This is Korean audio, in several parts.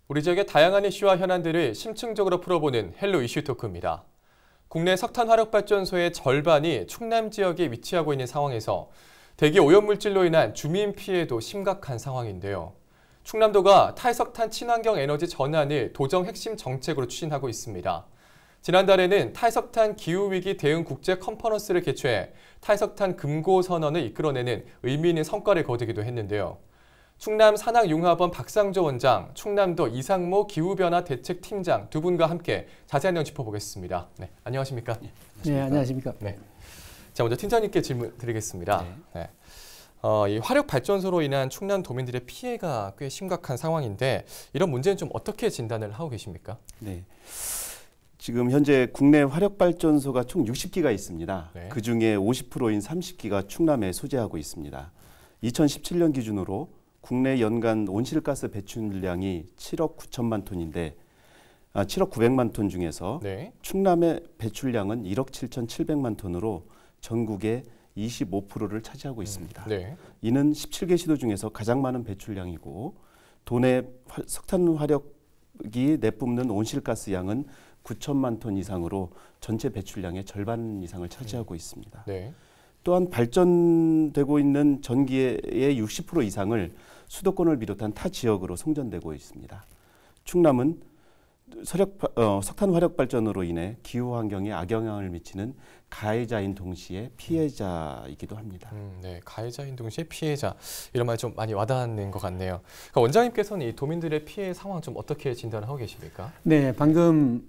우리 지역의 다양한 이슈와 현안들을 심층적으로 풀어보는 헬로 이슈 토크입니다. 국내 석탄 화력발전소의 절반이 충남 지역에 위치하고 있는 상황에서 대기 오염물질로 인한 주민 피해도 심각한 상황인데요. 충남도가 탈석탄 친환경 에너지 전환을 도정 핵심 정책으로 추진하고 있습니다. 지난달에는 탈석탄 기후위기 대응 국제 컨퍼런스를 개최해 탈석탄 금고 선언을 이끌어내는 의미 있는 성과를 거두기도 했는데요. 충남 산학융합원 박상조 원장, 충남도 이상모 기후변화 대책팀장 두 분과 함께 자세한 내용 짚어보겠습니다. 네, 안녕하십니까? 네, 안녕하십니까? 네. 자, 먼저 팀장님께 질문 드리겠습니다. 네. 이 화력발전소로 인한 충남 도민들의 피해가 꽤 심각한 상황인데 이런 문제는 좀 어떻게 진단을 하고 계십니까? 네. 지금 현재 국내 화력발전소가 총 60기가 있습니다. 네. 그중에 50%인 30기가 충남에 소재하고 있습니다. 2017년 기준으로 국내 연간 온실가스 배출량이 7억 9천만 톤인데 7억 900만 톤 중에서 네. 충남의 배출량은 1억 7,700만 톤으로 전국의 25%를 차지하고 있습니다. 네. 이는 17개 시도 중에서 가장 많은 배출량이고 도내 석탄 화력이 내뿜는 온실가스 양은 9천만 톤 이상으로 전체 배출량의 절반 이상을 차지하고 있습니다. 네. 또한 발전되고 있는 전기의 60% 이상을 수도권을 비롯한 타 지역으로 송전되고 있습니다. 충남은 석탄 화력 발전으로 인해 기후 환경에 악영향을 미치는 가해자인 동시에 피해자이기도 합니다. 네, 가해자인 동시에 피해자 이런 말 좀 많이 와닿는 것 같네요. 그러니까 원장님께서는 이 도민들의 피해 상황 좀 어떻게 진단을 하고 계십니까? 네, 방금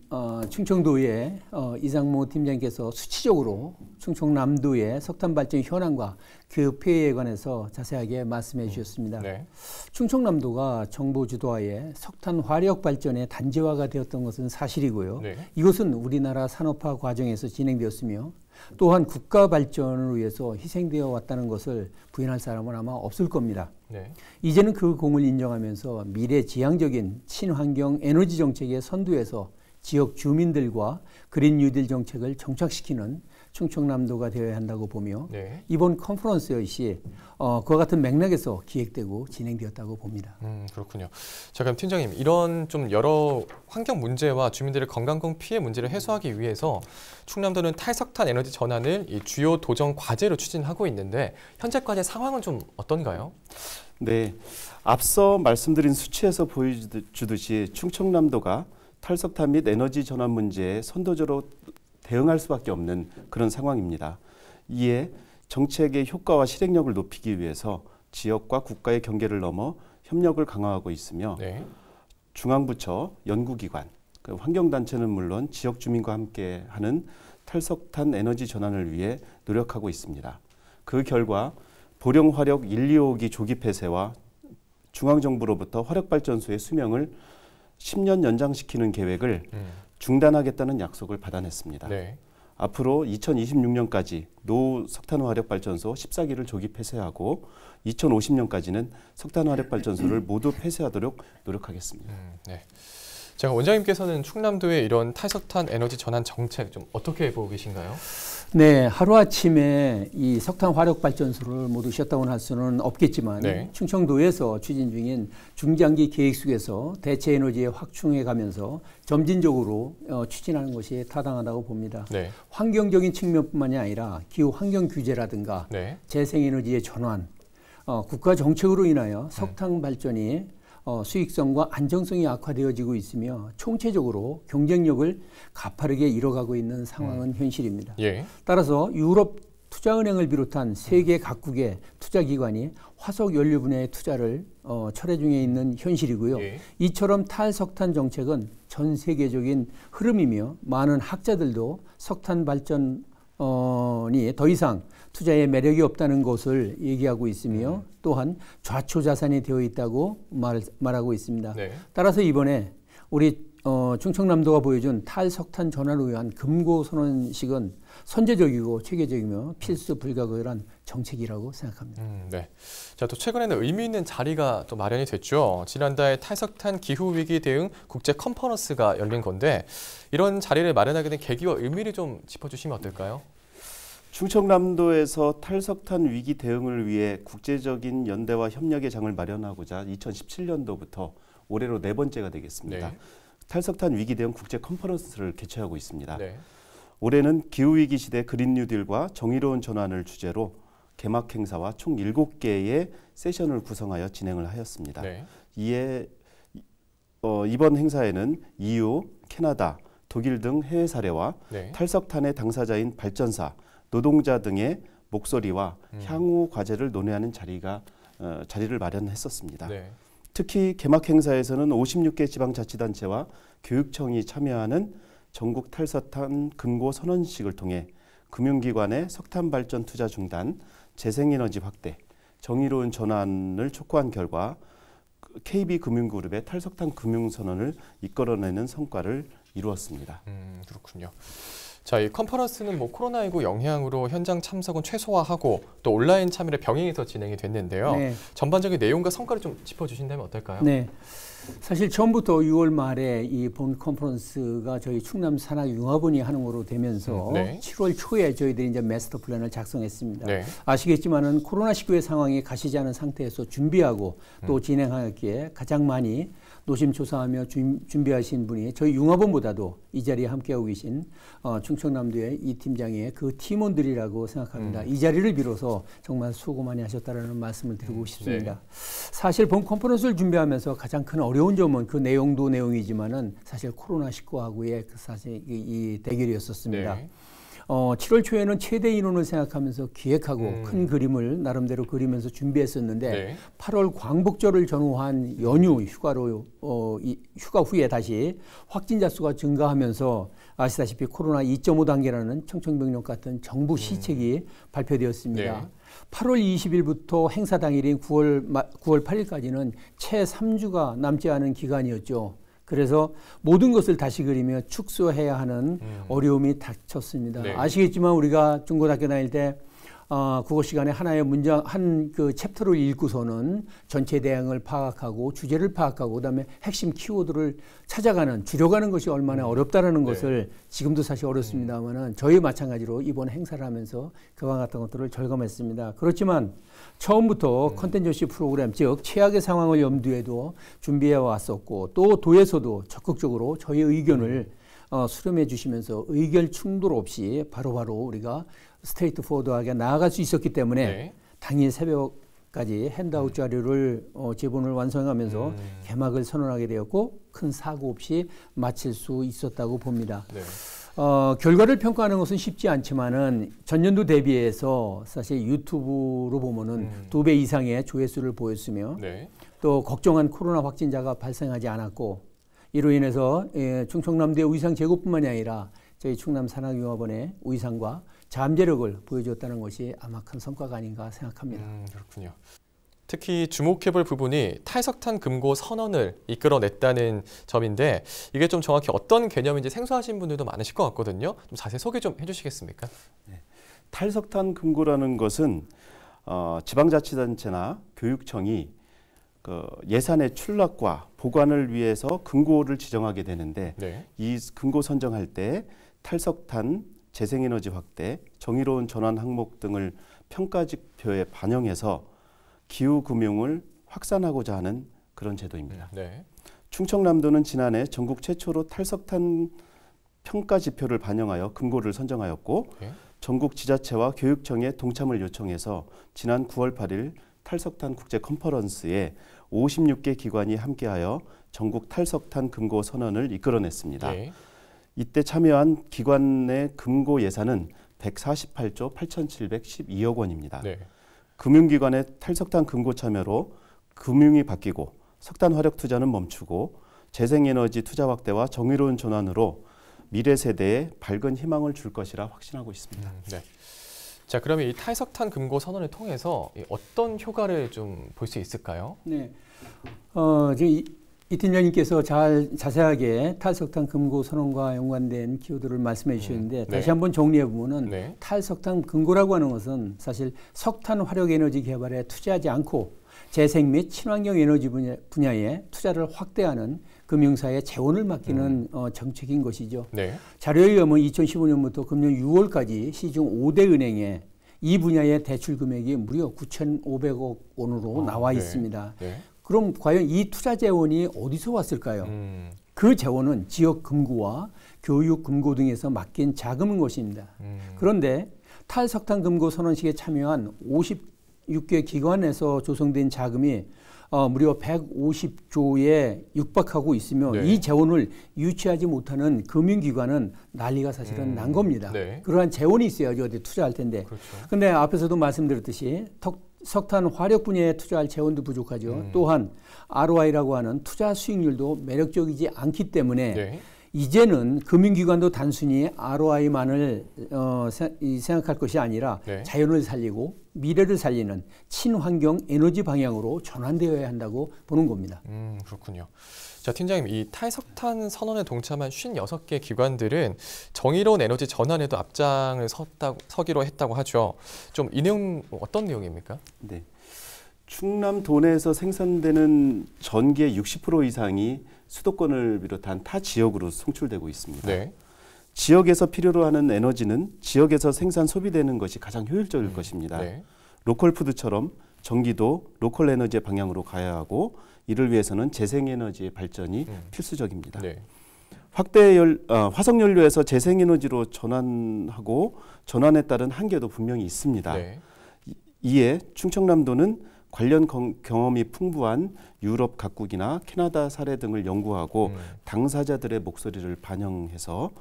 충청도의 이상모 팀장께서 수치적으로 충청남도의 석탄 발전 현황과 그 피해에 관해서 자세하게 말씀해 주셨습니다. 네. 충청남도가 정부 주도하에 석탄 화력 발전의 단지화가 되었던 것은 사실이고요. 네. 이것은 우리나라 산업화 과정에서 진행되었으며 또한 국가 발전을 위해서 희생되어 왔다는 것을 부인할 사람은 아마 없을 겁니다. 네. 이제는 그 공을 인정하면서 미래지향적인 친환경 에너지 정책의 선두에서 지역 주민들과 그린 뉴딜 정책을 정착시키는 충청남도가 되어야 한다고 보며 네. 이번 컨퍼런스 역시 그와 같은 맥락에서 기획되고 진행되었다고 봅니다. 그렇군요. 자, 그럼 팀장님, 이런 좀 여러 환경 문제와 주민들의 건강공 피해 문제를 해소하기 위해서 충남도는 탈석탄 에너지 전환을 이 주요 도정 과제로 추진하고 있는데 현재까지 상황은 좀 어떤가요? 네, 앞서 말씀드린 수치에서 보여주듯이 충청남도가 탈석탄 및 에너지 전환 문제에 선도적으로 대응할 수밖에 없는 그런 상황입니다. 이에 정책의 효과와 실행력을 높이기 위해서 지역과 국가의 경계를 넘어 협력을 강화하고 있으며 네. 중앙부처, 연구기관, 환경단체는 물론 지역 주민과 함께하는 탈석탄 에너지 전환을 위해 노력하고 있습니다. 그 결과 보령화력 1, 2호기 조기 폐쇄와 중앙정부로부터 화력발전소의 수명을 10년 연장시키는 계획을 중단하겠다는 약속을 받아냈습니다. 네. 앞으로 2026년까지 노 석탄화력발전소 14기를 조기 폐쇄하고 2050년까지는 석탄화력발전소를 모두 폐쇄하도록 노력하겠습니다. 네. 자, 원장님께서는 충남도의 이런 탈석탄 에너지 전환 정책 좀 어떻게 보고 계신가요? 네, 하루아침에 이 석탄 화력 발전소를 모두 셧다운 할 수는 없겠지만 네. 충청도에서 추진 중인 중장기 계획 속에서 대체 에너지에 확충해 가면서 점진적으로 추진하는 것이 타당하다고 봅니다. 네. 환경적인 측면뿐만이 아니라 기후 환경 규제라든가 네. 재생에너지의 전환, 국가 정책으로 인하여 석탄 발전이 수익성과 안정성이 악화되어지고 있으며 총체적으로 경쟁력을 가파르게 잃어가고 있는 상황은 현실입니다. 예. 따라서 유럽 투자은행을 비롯한 세계 각국의 투자기관이 화석 연료 분야의 투자를 철회 중에 있는 현실이고요. 예. 이처럼 탈석탄 정책은 전 세계적인 흐름이며 많은 학자들도 석탄 발전이 더 이상 투자에 매력이 없다는 것을 얘기하고 있으며 또한 좌초자산이 되어 있다고 말하고 있습니다. 네. 따라서 이번에 우리 충청남도가 보여준 탈석탄 전환을 위한 금고선언식은 선제적이고 체계적이며 필수 불가결한 정책이라고 생각합니다. 네. 자, 또 최근에는 의미 있는 자리가 또 마련이 됐죠. 지난달 탈석탄 기후위기 대응 국제 컨퍼런스가 열린 건데 이런 자리를 마련하게 된 계기와 의미를 좀 짚어주시면 어떨까요? 충청남도에서 탈석탄 위기 대응을 위해 국제적인 연대와 협력의 장을 마련하고자 2017년도부터 올해로 4번째가 되겠습니다. 네. 탈석탄 위기 대응 국제 컨퍼런스를 개최하고 있습니다. 네. 올해는 기후위기 시대 그린 뉴딜과 정의로운 전환을 주제로 개막 행사와 총 7개의 세션을 구성하여 진행을 하였습니다. 네. 이에 이번 행사에는 EU, 캐나다, 독일 등 해외 사례와 네. 탈석탄의 당사자인 발전사, 노동자 등의 목소리와 향후 과제를 논의하는 자리를 마련했었습니다. 네. 특히 개막 행사에서는 56개 지방자치단체와 교육청이 참여하는 전국 탈석탄 금고 선언식을 통해 금융기관의 석탄 발전 투자 중단, 재생에너지 확대, 정의로운 전환을 촉구한 결과 KB금융그룹의 탈석탄 금융선언을 이끌어내는 성과를 이루었습니다. 그렇군요. 자, 이 컨퍼런스는 코로나19 영향으로 현장 참석은 최소화하고 또 온라인 참여를 병행해서 진행이 됐는데요. 네. 전반적인 내용과 성과를 좀 짚어주신다면 어떨까요? 네. 사실 처음부터 6월 말에 이 본 컨퍼런스가 저희 충남산학융합원이 하는 거로 되면서 네. 7월 초에 저희들이 이제 마스터 플랜을 작성했습니다. 네. 아시겠지만은 코로나19의 상황이 가시지 않은 상태에서 준비하고 또 진행하기에 가장 많이 노심초사하며 준비하신 분이 저희 융합원보다도 이 자리에 함께하고 계신 충청남도의 이 팀장의 그 팀원들이라고 생각합니다. 이 자리를 빌어서 정말 수고 많이 하셨다라는 말씀을 드리고 싶습니다. 네. 사실 본 컨퍼런스를 준비하면서 가장 큰 어려운 점은 그 내용도 내용이지만은 사실 코로나19하고의 사실 이 대결이었었습니다. 네. 7월 초에는 최대 인원을 생각하면서 기획하고 큰 그림을 나름대로 그리면서 준비했었는데 네. 8월 광복절을 전후한 연휴 휴가로 휴가 후에 다시 확진자 수가 증가하면서 아시다시피 코로나 2.5 단계라는 청천벽력 같은 정부 시책이 발표되었습니다. 네. 8월 20일부터 행사 당일인 9월 8일까지는 채 3주가 남지 않은 기간이었죠. 그래서 모든 것을 다시 그리며 축소해야 하는 어려움이 닥쳤습니다. 네. 아시겠지만 우리가 중고등학교 다닐 때 국어 시간에 하나의 문장 한 그 챕터를 읽고서는 전체 대응을 파악하고 주제를 파악하고 그다음에 핵심 키워드를 찾아가는 줄여가는 것이 얼마나 어렵다라는 네. 것을 지금도 사실 어렵습니다만은 저희 마찬가지로 이번 행사를 하면서 그와 같은 것들을 절감했습니다. 그렇지만 처음부터 컨텐전시 프로그램 즉 최악의 상황을 염두에도 준비해 왔었고 또 도에서도 적극적으로 저희 의견을 수렴해 주시면서 의견 충돌 없이 바로바로 우리가 스트레이트 포워드하게 나아갈 수 있었기 때문에 네. 당일 새벽까지 핸드아웃 자료를 제본을 완성하면서 개막을 선언하게 되었고 큰 사고 없이 마칠 수 있었다고 봅니다. 네. 결과를 평가하는 것은 쉽지 않지만은 전년도 대비해서 사실 유튜브로 보면은 2배 이상의 조회수를 보였으며 네. 또 걱정한 코로나 확진자가 발생하지 않았고 이로 인해서 충청남도의 위상 제고뿐만이 아니라 저희 충남산학융합원의 위상과 잠재력을 보여줬다는 것이 아마 큰 성과가 아닌가 생각합니다. 그렇군요. 특히 주목해볼 부분이 탈석탄 금고 선언을 이끌어냈다는 점인데 이게 좀 정확히 어떤 개념인지 생소하신 분들도 많으실 것 같거든요. 좀 자세히 소개 좀 해주시겠습니까? 네. 탈석탄 금고라는 것은 지방자치단체나 교육청이 예산의 출납과 보관을 위해서 금고를 지정하게 되는데 네. 이 금고 선정할 때 탈석탄, 재생에너지 확대, 정의로운 전환 항목 등을 평가지표에 반영해서 기후금융을 확산하고자 하는 그런 제도입니다. 네. 충청남도는 지난해 전국 최초로 탈석탄 평가지표를 반영하여 금고를 선정하였고 네. 전국 지자체와 교육청에 동참을 요청해서 지난 9월 8일 탈석탄 국제 컨퍼런스에 56개 기관이 함께하여 전국 탈석탄 금고 선언을 이끌어냈습니다. 네. 이때 참여한 기관의 금고 예산은 148조 8,712억 원입니다. 네. 금융기관의 탈석탄 금고 참여로 금융이 바뀌고 석탄 화력 투자는 멈추고 재생에너지 투자 확대와 정의로운 전환으로 미래 세대에 밝은 희망을 줄 것이라 확신하고 있습니다. 네. 자, 그러면 이 탈석탄 금고 선언을 통해서 어떤 효과를 좀 볼 수 있을까요? 네. 이 팀장님께서 자세하게 탈석탄 금고 선언과 연관된 키워드를 말씀해 주셨는데 네. 다시 한번 정리해 보면은 네. 탈석탄 금고라고 하는 것은 사실 석탄 화력 에너지 개발에 투자하지 않고 재생 및 친환경 에너지 분야에 투자를 확대하는 금융사의 재원을 맡기는 정책인 것이죠. 네. 자료에 의하면 2015년부터 금년 6월까지 시중 5대 은행에 이 분야의 대출 금액이 무려 9,500억 원으로 나와 네. 있습니다. 네. 그럼 과연 이 투자 재원이 어디서 왔을까요? 그 재원은 지역 금고와 교육 금고 등에서 맡긴 자금인 것입니다. 그런데 탈석탄 금고 선언식에 참여한 56개 기관에서 조성된 자금이 무려 150조에 육박하고 있으며 네. 이 재원을 유치하지 못하는 금융기관은 난리가 사실은 난 겁니다. 네. 그러한 재원이 있어야지 어디 투자할 텐데. 그런데 앞에서도 말씀드렸듯이 석탄 화력 분야에 투자할 재원도 부족하죠. 또한 ROI라고 하는 투자 수익률도 매력적이지 않기 때문에 네. 이제는 금융기관도 단순히 ROI만을 생각할 것이 아니라 네. 자연을 살리고 미래를 살리는 친환경 에너지 방향으로 전환되어야 한다고 보는 겁니다. 그렇군요. 자, 팀장님, 이 탈석탄 선언에 동참한 56개 기관들은 정의로운 에너지 전환에도 앞장을 서기로 했다고 하죠. 좀 이 내용 어떤 내용입니까? 네. 충남 도내에서 생산되는 전기의 60% 이상이 수도권을 비롯한 타 지역으로 송출되고 있습니다. 네. 지역에서 필요로 하는 에너지는 지역에서 생산 소비되는 것이 가장 효율적일 것입니다. 네. 로컬 푸드처럼 전기도 로컬 에너지의 방향으로 가야 하고 이를 위해서는 재생에너지의 발전이 필수적입니다. 네. 화석연료에서 재생에너지로 전환하고 전환에 따른 한계도 분명히 있습니다. 네. 이에 충청남도는 관련 경험이 풍부한 유럽 각국이나 캐나다 사례 등을 연구하고 당사자들의 목소리를 반영해서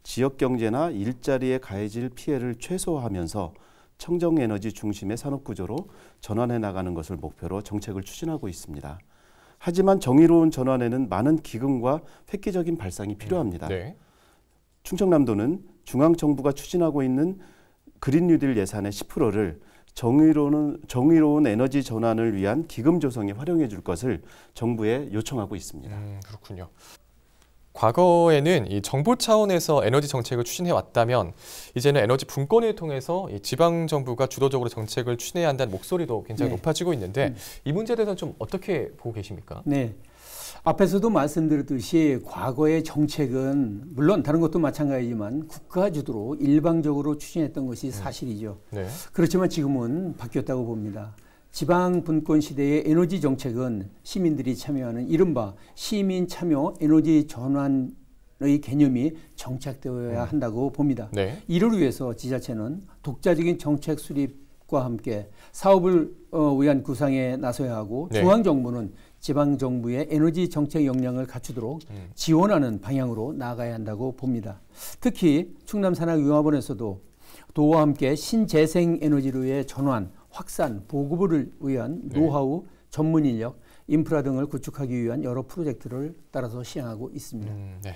지역 경제나 일자리에 가해질 피해를 최소화하면서 청정에너지 중심의 산업구조로 전환해 나가는 것을 목표로 정책을 추진하고 있습니다. 하지만 정의로운 전환에는 많은 기금과 획기적인 발상이 필요합니다. 네. 충청남도는 중앙정부가 추진하고 있는 그린 뉴딜 예산의 10%를 정의로운 에너지 전환을 위한 기금 조성에 활용해 줄 것을 정부에 요청하고 있습니다. 그렇군요. 과거에는 이 정부 차원에서 에너지 정책을 추진해 왔다면 이제는 에너지 분권을 통해서 이 지방 정부가 주도적으로 정책을 추진해야 한다는 목소리도 굉장히 높아지고 있는데 이 문제에 대해서는 좀 어떻게 보고 계십니까? 네. 앞에서도 말씀드렸듯이 과거의 정책은 물론 다른 것도 마찬가지지만 국가 주도로 일방적으로 추진했던 것이 사실이죠. 네. 그렇지만 지금은 바뀌었다고 봅니다. 지방 분권 시대의 에너지 정책은 시민들이 참여하는 이른바 시민 참여 에너지 전환의 개념이 정착되어야 한다고 봅니다. 네. 이를 위해서 지자체는 독자적인 정책 수립과 함께 사업을 위한 구상에 나서야 하고 네. 중앙정부는 지방정부의 에너지 정책 역량을 갖추도록 지원하는 방향으로 나아가야 한다고 봅니다. 특히 충남산학융합원에서도 도와 함께 신재생 에너지로의 전환, 확산, 보급을 위한 노하우, 전문 인력, 인프라 등을 구축하기 위한 여러 프로젝트를 따라서 시행하고 있습니다. 네.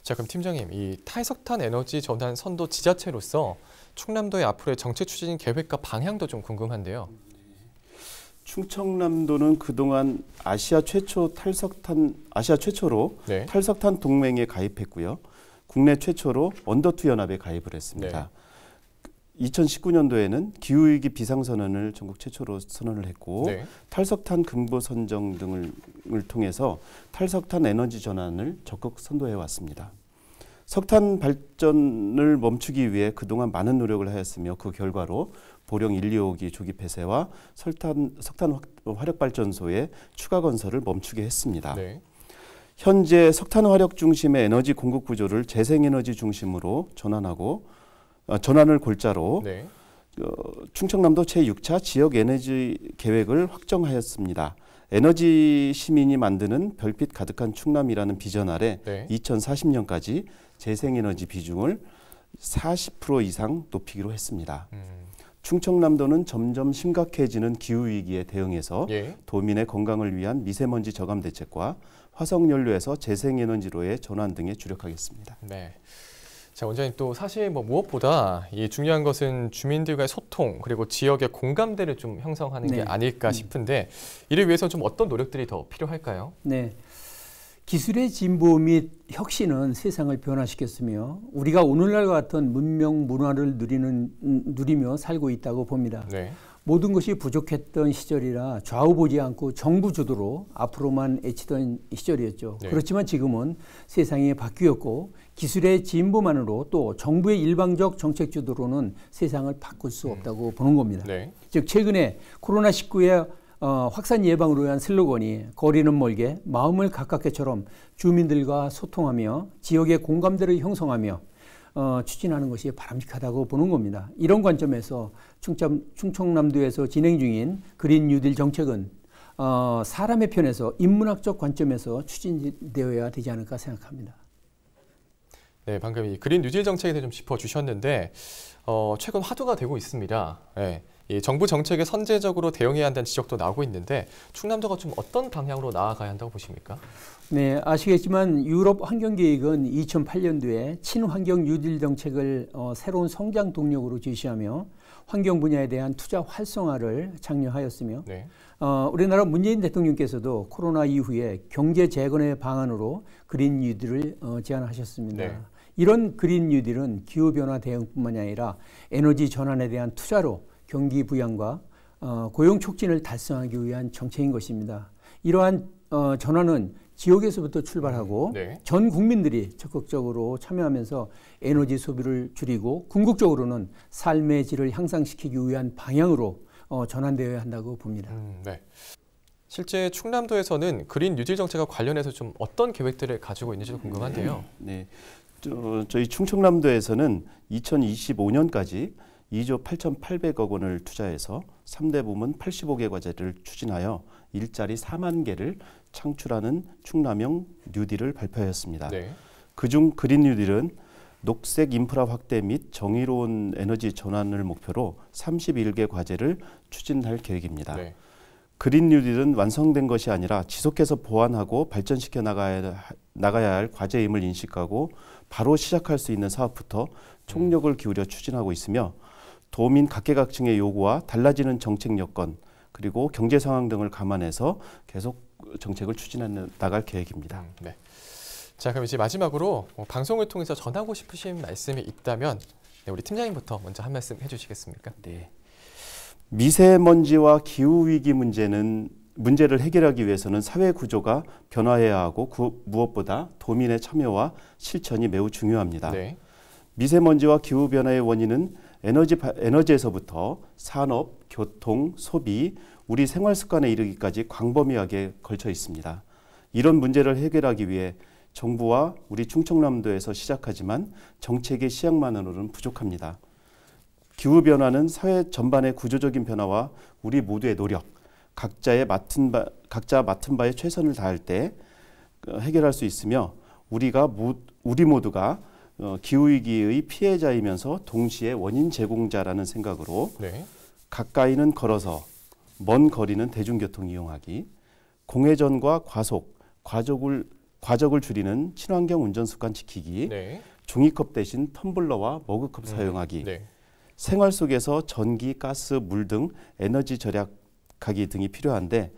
자, 그럼 팀장님, 이 탈석탄 에너지 전환 선도 지자체로서 충남도의 앞으로의 정책 추진 계획과 방향도 좀 궁금한데요. 충청남도는 그동안 아시아 최초로 네. 탈석탄 동맹에 가입했고요. 국내 최초로 언더2 연합에 가입을 했습니다. 2019년도에는 기후위기 비상선언을 전국 최초로 선언을 했고 네. 탈석탄 금고 선정 등을 통해서 탈석탄 에너지 전환을 적극 선도해 왔습니다. 석탄 발전을 멈추기 위해 그동안 많은 노력을 하였으며 그 결과로 보령 1, 2호기 조기 폐쇄와 석탄 화력발전소의 추가 건설을 멈추게 했습니다. 네. 현재 석탄 화력 중심의 에너지 공급 구조를 재생에너지 중심으로 전환을 골자로 네. 충청남도 제6차 지역 에너지 계획을 확정하였습니다. 에너지 시민이 만드는 별빛 가득한 충남이라는 비전 아래 네. 2040년까지 재생에너지 비중을 40% 이상 높이기로 했습니다. 충청남도는 점점 심각해지는 기후위기에 대응해서 예. 도민의 건강을 위한 미세먼지 저감 대책과 화석연료에서 재생에너지로의 전환 등에 주력하겠습니다. 네. 자, 원장님 또 사실 무엇보다 이 중요한 것은 주민들과의 소통 그리고 지역의 공감대를 좀 형성하는 게 아닐까 싶은데 이를 위해서 좀 어떤 노력들이 더 필요할까요? 네. 기술의 진보 및 혁신은 세상을 변화시켰으며 우리가 오늘날과 같은 문명 문화를 누리며 살고 있다고 봅니다. 네. 모든 것이 부족했던 시절이라 좌우 보지 않고 정부 주도로 앞으로만 애치던 시절이었죠. 네. 그렇지만 지금은 세상이 바뀌었고 기술의 진보만으로 또 정부의 일방적 정책 주도로는 세상을 바꿀 수 없다고 보는 겁니다. 네. 즉 최근에 코로나19의 확산 예방을 위한 슬로건이 거리는 멀게 마음을 가깝게처럼 주민들과 소통하며 지역의 공감대를 형성하며 추진하는 것이 바람직하다고 보는 겁니다. 이런 관점에서 충청남도에서 진행 중인 그린 뉴딜 정책은 사람의 편에서 인문학적 관점에서 추진되어야 되지 않을까 생각합니다. 네, 방금 이 그린 뉴딜 정책에 대해 좀 짚어주셨는데 최근 화두가 되고 있습니다. 네, 이 정부 정책에 선제적으로 대응해야 한다는 지적도 나오고 있는데 충남도가 좀 어떤 방향으로 나아가야 한다고 보십니까? 네, 아시겠지만 유럽 환경계획은 2008년도에 친환경 뉴딜 정책을 새로운 성장 동력으로 제시하며 환경 분야에 대한 투자 활성화를 장려하였으며 네. 우리나라 문재인 대통령께서도 코로나 이후에 경제 재건의 방안으로 그린 뉴딜을 제안하셨습니다. 네. 이런 그린 뉴딜은 기후변화 대응뿐만이 아니라 에너지 전환에 대한 투자로 경기 부양과 고용 촉진을 달성하기 위한 정책인 것입니다. 이러한 전환은 지역에서부터 출발하고 네. 전 국민들이 적극적으로 참여하면서 에너지 소비를 줄이고 궁극적으로는 삶의 질을 향상시키기 위한 방향으로 전환되어야 한다고 봅니다. 네. 실제 충남도에서는 그린 뉴딜 정책과 관련해서 좀 어떤 계획들을 가지고 있는지도 궁금한데요. 네, 저희 충청남도에서는 2025년까지 2조 8,800억 원을 투자해서 3대 부문 85개 과제를 추진하여 일자리 4만 개를 창출하는 충남형 뉴딜을 발표하였습니다. 네. 그중 그린 뉴딜은 녹색 인프라 확대 및 정의로운 에너지 전환을 목표로 31개 과제를 추진할 계획입니다. 네. 그린 뉴딜은 완성된 것이 아니라 지속해서 보완하고 발전시켜 나가야 할 과제임을 인식하고 바로 시작할 수 있는 사업부터 총력을 기울여 추진하고 있으며 도민 각계각층의 요구와 달라지는 정책 여건 그리고 경제 상황 등을 감안해서 계속 정책을 추진해 나갈 계획입니다. 네. 자, 그럼 이제 마지막으로 방송을 통해서 전하고 싶으신 말씀이 있다면 우리 팀장님부터 먼저 한 말씀 해주시겠습니까? 네. 미세먼지와 기후위기 문제를 해결하기 위해서는 사회 구조가 변화해야 하고 무엇보다 도민의 참여와 실천이 매우 중요합니다. 네. 미세먼지와 기후변화의 원인은 에너지에서부터 산업, 교통, 소비, 우리 생활 습관에 이르기까지 광범위하게 걸쳐 있습니다. 이런 문제를 해결하기 위해 정부와 우리 충청남도에서 시작하지만 정책의 시작만으로는 부족합니다. 기후변화는 사회 전반의 구조적인 변화와 우리 모두의 노력, 각자 맡은 바에 최선을 다할 때 해결할 수 있으며 우리 모두가 기후위기의 피해자이면서 동시에 원인 제공자라는 생각으로 네. 가까이는 걸어서 먼 거리는 대중교통 이용하기, 공회전과 과적을 줄이는 친환경 운전 습관 지키기, 네. 종이컵 대신 텀블러와 머그컵 사용하기, 네. 생활 속에서 전기, 가스, 물 등 에너지 절약하기 등이 필요한데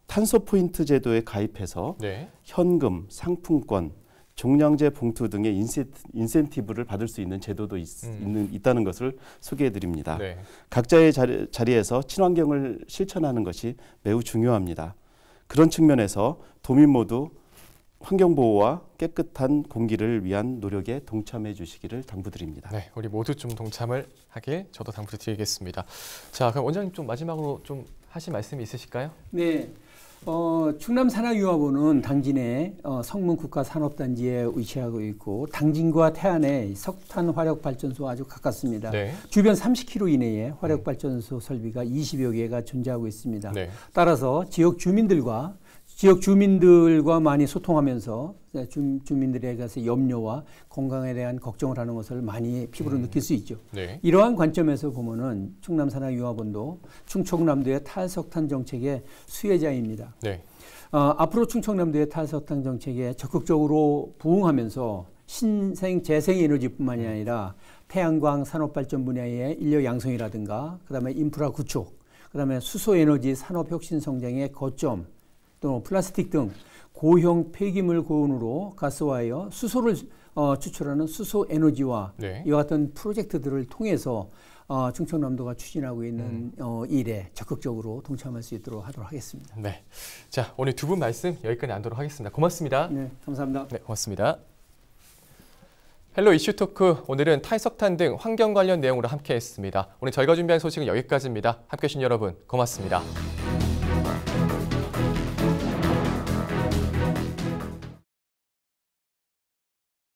탄소 포인트 제도에 가입해서 네. 현금, 상품권, 종량제 봉투 등의 인센티브를 받을 수 있는 제도도 있다는 것을 소개해 드립니다. 네. 각자의 자리에서 친환경을 실천하는 것이 매우 중요합니다. 그런 측면에서 도민 모두 환경보호와 깨끗한 공기를 위한 노력에 동참해 주시기를 당부드립니다. 네, 우리 모두 좀 동참을 하길 저도 당부드리겠습니다. 자, 그럼 원장님 좀 마지막으로 좀 하실 말씀이 있으실까요? 네. 충남산학융합원은 당진의 성문국가산업단지에 위치하고 있고 당진과 태안의 석탄 화력발전소와 아주 가깝습니다. 네. 주변 30km 이내에 화력발전소 설비가 20여 개가 존재하고 있습니다. 네. 따라서 지역 주민들과 많이 소통하면서 주민들에게서 염려와 건강에 대한 걱정을 하는 것을 많이 피부로 느낄 수 있죠. 네. 이러한 관점에서 보면은 충남산학융합원도 충청남도의 탈석탄 정책의 수혜자입니다. 네. 앞으로 충청남도의 탈석탄 정책에 적극적으로 부응하면서 신생 재생에너지뿐만이 아니라 태양광 산업발전 분야의 인력 양성이라든가 그다음에 인프라 구축, 그다음에 수소에너지 산업 혁신 성장의 거점, 또 플라스틱 등 고형 폐기물 고온으로 가스화하여 수소를 추출하는 수소 에너지와 네. 이와 같은 프로젝트들을 통해서 충청남도가 추진하고 있는 일에 적극적으로 동참할 수 있도록 하도록 하겠습니다. 네. 자, 오늘 두 분 말씀 여기까지 나누도록 하겠습니다. 고맙습니다. 네, 감사합니다. 네, 고맙습니다. 헬로 이슈 토크, 오늘은 탈석탄 등 환경 관련 내용으로 함께했습니다. 오늘 저희가 준비한 소식은 여기까지입니다. 함께해 주신 여러분 고맙습니다.